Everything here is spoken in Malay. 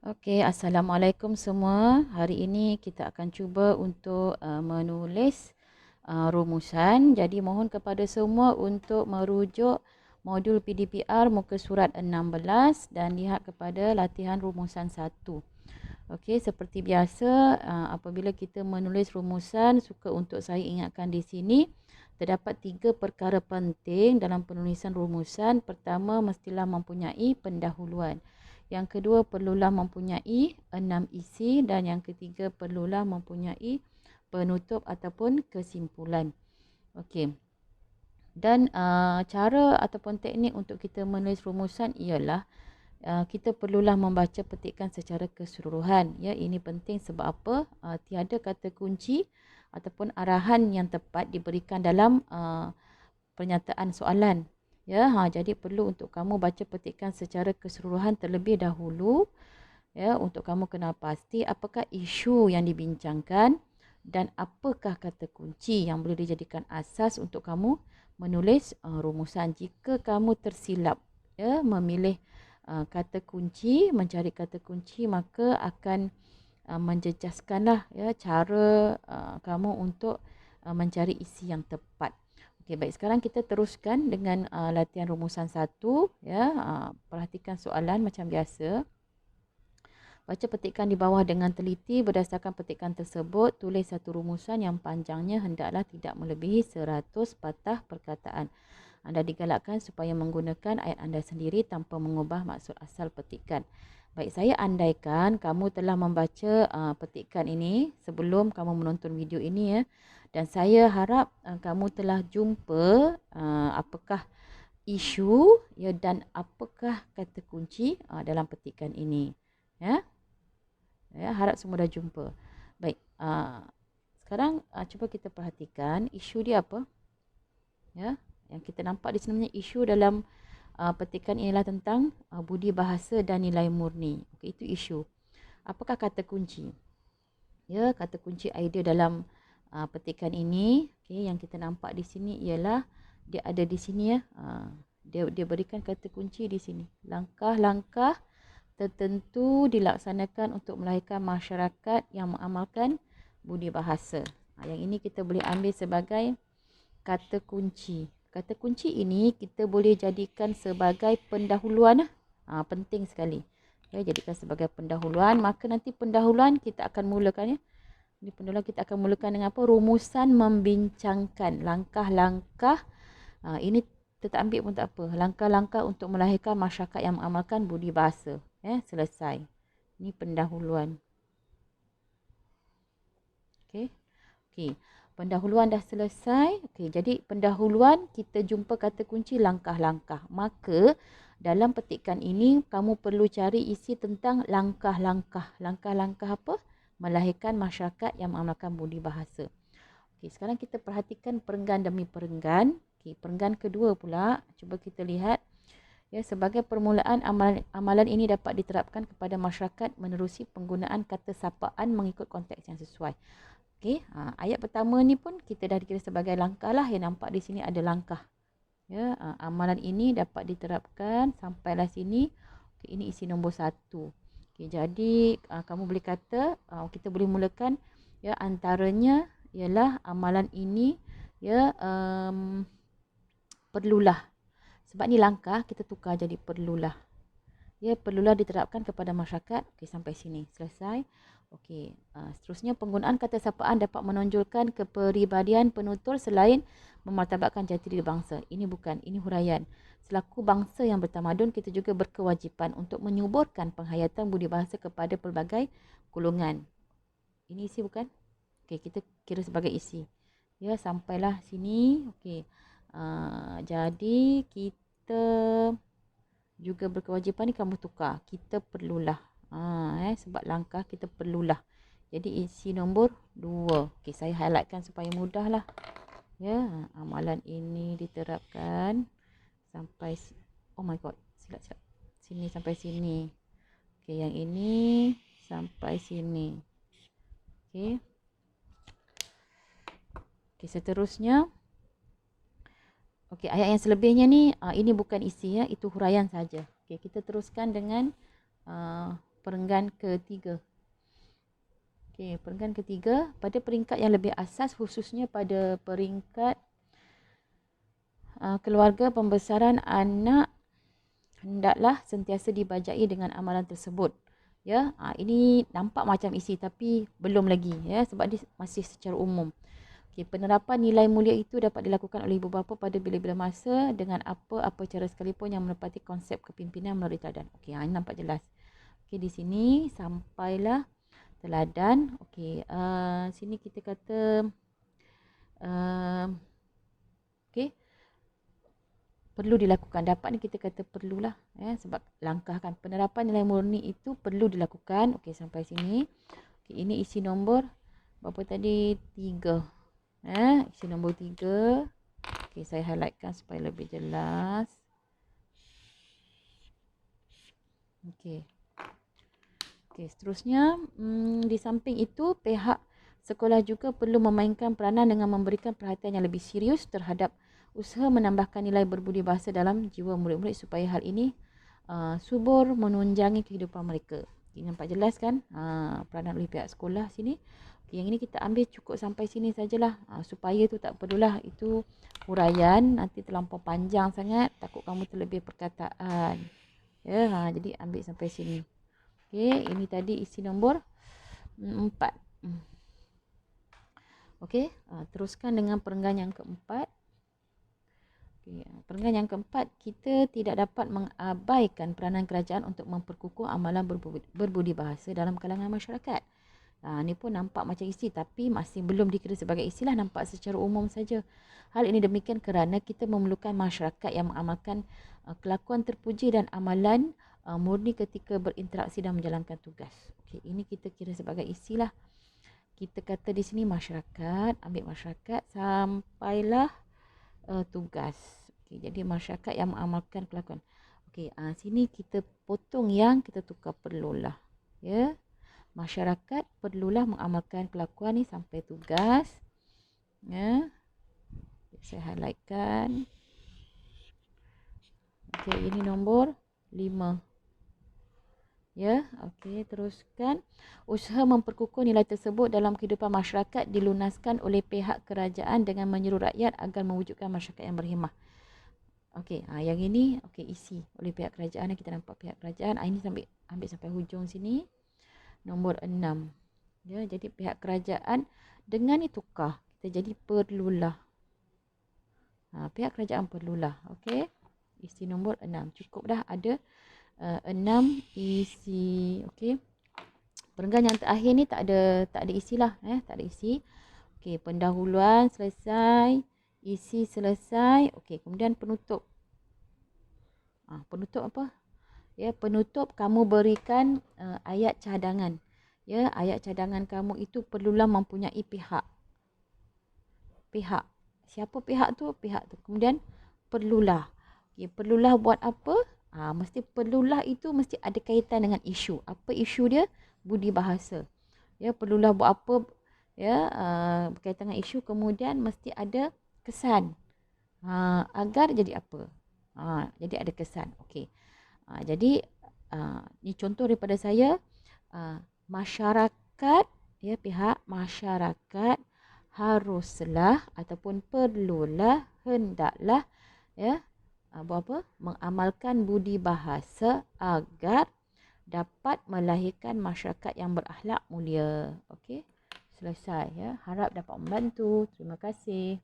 Okey, Assalamualaikum semua. Hari ini kita akan cuba untuk menulis rumusan. Jadi mohon kepada semua untuk merujuk modul PDPR muka surat 16 dan lihat kepada latihan rumusan 1. Okey, seperti biasa apabila kita menulis rumusan, suka untuk saya ingatkan di sini terdapat 3 perkara penting dalam penulisan rumusan. Pertama, mestilah mempunyai pendahuluan. Yang kedua, perlulah mempunyai 6 isi dan yang ketiga, perlulah mempunyai penutup ataupun kesimpulan. Okey. Dan cara ataupun teknik untuk kita menulis rumusan ialah kita perlulah membaca petikan secara keseluruhan. Ya, ini penting sebab apa? Tiada kata kunci ataupun arahan yang tepat diberikan dalam pernyataan soalan. Ya, jadi perlu untuk kamu baca petikan secara keseluruhan terlebih dahulu, ya, untuk kamu kenal pasti apakah isu yang dibincangkan dan apakah kata kunci yang boleh dijadikan asas untuk kamu menulis rumusan. Jika kamu tersilap, ya, memilih kata kunci, mencari kata kunci, maka akan menjejaskanlah, ya, cara kamu untuk mencari isi yang tepat. Okey, baik, sekarang kita teruskan dengan latihan rumusan 1, ya. Perhatikan soalan macam biasa. Baca petikan di bawah dengan teliti. Berdasarkan petikan tersebut, tulis satu rumusan yang panjangnya hendaklah tidak melebihi 100 patah perkataan. Anda digalakkan supaya menggunakan ayat anda sendiri tanpa mengubah maksud asal petikan. Baik, saya andaikan kamu telah membaca petikan ini sebelum kamu menonton video ini, ya. Dan saya harap kamu telah jumpa apakah isu, ya, dan apakah kata kunci dalam petikan ini. Ya, harap semua dah jumpa. Baik, sekarang cuba kita perhatikan isu dia apa. Ya, yang kita nampak di sini isu dalam petikan ialah tentang budi bahasa dan nilai murni. Okey, itu isu. Apakah kata kunci? Ya, kata kunci idea dalam petikan ini, okey, yang kita nampak di sini ialah dia ada di sini, ya. Dia berikan kata kunci di sini. Langkah-langkah tertentu dilaksanakan untuk melahirkan masyarakat yang mengamalkan budi bahasa. Yang ini kita boleh ambil sebagai kata kunci. Kata kunci ini kita boleh jadikan sebagai pendahuluan. Penting sekali. Ya, jadikan sebagai pendahuluan. Maka nanti pendahuluan kita akan mulakan, ya. Ini pendahuluan kita akan mulakan dengan apa? Rumusan membincangkan. Langkah-langkah. Ini kita ambil pun tak apa. Langkah-langkah untuk melahirkan masyarakat yang mengamalkan budi bahasa. Selesai. Ini pendahuluan. Okey. Okey. Pendahuluan dah selesai. Okey, jadi pendahuluan kita jumpa kata kunci langkah-langkah. Maka dalam petikan ini kamu perlu cari isi tentang langkah-langkah. Langkah-langkah apa? Melahirkan masyarakat yang mengamalkan budi bahasa. Okey, sekarang kita perhatikan perenggan demi perenggan. Okey, perenggan kedua pula, cuba kita lihat. Ya, sebagai permulaan amalan ini dapat diterapkan kepada masyarakat menerusi penggunaan kata sapaan mengikut konteks yang sesuai. Okey, ayat pertama ni pun kita dah dikira sebagai langkah lah. Yang nampak di sini ada langkah. Ya, amalan ini dapat diterapkan sampailah sini. Okey, ini isi nombor 1. Okey, jadi kamu boleh kata kita boleh mulakan, ya, antaranya ialah amalan ini, ya, perlulah. Sebab ni langkah, kita tukar jadi perlulah. Ya, perlulah diterapkan kepada masyarakat. Okey, sampai sini. Selesai. Okey, seterusnya penggunaan kata sapaan dapat menonjolkan kepribadian penutur selain memartabatkan jati diri bangsa. Ini bukan, ini huraian. Selaku bangsa yang bertamadun, kita juga berkewajipan untuk menyuburkan penghayatan budi bahasa kepada pelbagai golongan. Ini isi bukan? Okey, kita kira sebagai isi. Ya, sampailah sini. Okey. Jadi kita juga berkewajipan ni kamu tukar. Kita perlulah. Sebab langkah kita perlulah. Jadi isi nombor 2. Okey, saya highlightkan supaya mudah lah. Ya, amalan ini diterapkan sampai oh my god, silap. Sini sampai sini. Okey, yang ini sampai sini. Okey. Okey, seterusnya. Okey, ayat yang selebihnya ni ini bukan isi, ya, itu huraian saja. Okey, kita teruskan dengan perenggan ketiga. Okey, perenggan ketiga pada peringkat yang lebih asas, khususnya pada peringkat keluarga pembesaran anak, hendaklah sentiasa dibajai dengan amalan tersebut. Ya, ini nampak macam isi tapi belum lagi, ya, sebab dia masih secara umum. Okey, penerapan nilai mulia itu dapat dilakukan oleh ibu bapa pada bila-bila masa dengan apa-apa cara sekalipun yang menepati konsep kepimpinan melalui teladan. Okey, ini nampak jelas. Okey, di sini sampailah teladan. Okey, sini kita kata okey, perlu dilakukan. Dapat ni kita kata perlulah, sebab langkah kan penerapan nilai murni itu perlu dilakukan. Okey, sampai sini. Okey, ini isi nombor berapa tadi? 3. Isi nombor 3. Okey, saya highlightkan supaya lebih jelas. Okey. Okey, seterusnya di samping itu pihak sekolah juga perlu memainkan peranan dengan memberikan perhatian yang lebih serius terhadap usaha menambahkan nilai berbudi bahasa dalam jiwa murid-murid supaya hal ini subur menunjangi kehidupan mereka. Ini nampak jelas kan peranan oleh pihak sekolah sini. Okay, yang ini kita ambil cukup sampai sini sajalah, supaya tu tak perlulah itu huraian nanti terlampau panjang sangat, takut kamu terlebih perkataan. Ya, jadi ambil sampai sini. Okey, ini tadi isi nombor 4. Okey, teruskan dengan perenggan yang keempat. Okay, perenggan yang keempat, kita tidak dapat mengabaikan peranan kerajaan untuk memperkukuh amalan berbudi bahasa dalam kalangan masyarakat. Ini pun nampak macam isi tapi masih belum dikira sebagai istilah, nampak secara umum saja. Hal ini demikian kerana kita memerlukan masyarakat yang mengamalkan kelakuan terpuji dan amalan murni ketika berinteraksi dan menjalankan tugas. Okey, ini kita kira sebagai istilah. Kita kata di sini masyarakat, ambil masyarakat sampailah tugas. Okey, jadi masyarakat yang mengamalkan kelakuan. Okey, sini kita potong yang kita tukar perlulah. Ya. Masyarakat perlulah mengamalkan kelakuan ni sampai tugas. Ya. Saya highlightkan. Okey, ini nombor 5. Ya, okey, teruskan. Usaha memperkukuh nilai tersebut dalam kehidupan masyarakat dilunaskan oleh pihak kerajaan dengan menyuruh rakyat agar mewujudkan masyarakat yang berhemah. Okey, yang ini okey isi oleh pihak kerajaan. Kita nampak pihak kerajaan. Ini ambil sampai hujung sini. Nombor 6. Ya, jadi pihak kerajaan dengan ni tukar. Kita jadi perlulah. Pihak kerajaan perlulah. Okey. Isi nombor 6. Cukup dah ada 6 isi. Okey. Perenggan yang terakhir ni tak ada isilah, tak ada isi. Okey, pendahuluan selesai, isi selesai. Okey, kemudian penutup. Penutup apa? Ya, penutup kamu berikan ayat cadangan. Ya, ayat cadangan kamu itu perlulah mempunyai pihak. Pihak. Siapa pihak tu? Pihak tu. Kemudian perlulah. Okey, perlulah buat apa? Mesti perlulah itu mesti ada kaitan dengan isu. Apa isu dia? Budi bahasa. Ya, perlulah buat apa? Ya, berkaitan dengan isu, kemudian mesti ada kesan. Agar jadi apa? Jadi ada kesan. Okey. Jadi ni contoh daripada saya. Masyarakat, ya, pihak masyarakat haruslah ataupun perlulah, hendaklah, ya, buat apa? Mengamalkan budi bahasa agar dapat melahirkan masyarakat yang berakhlak mulia. Okey, selesai, ya. Harap dapat membantu. Terima kasih.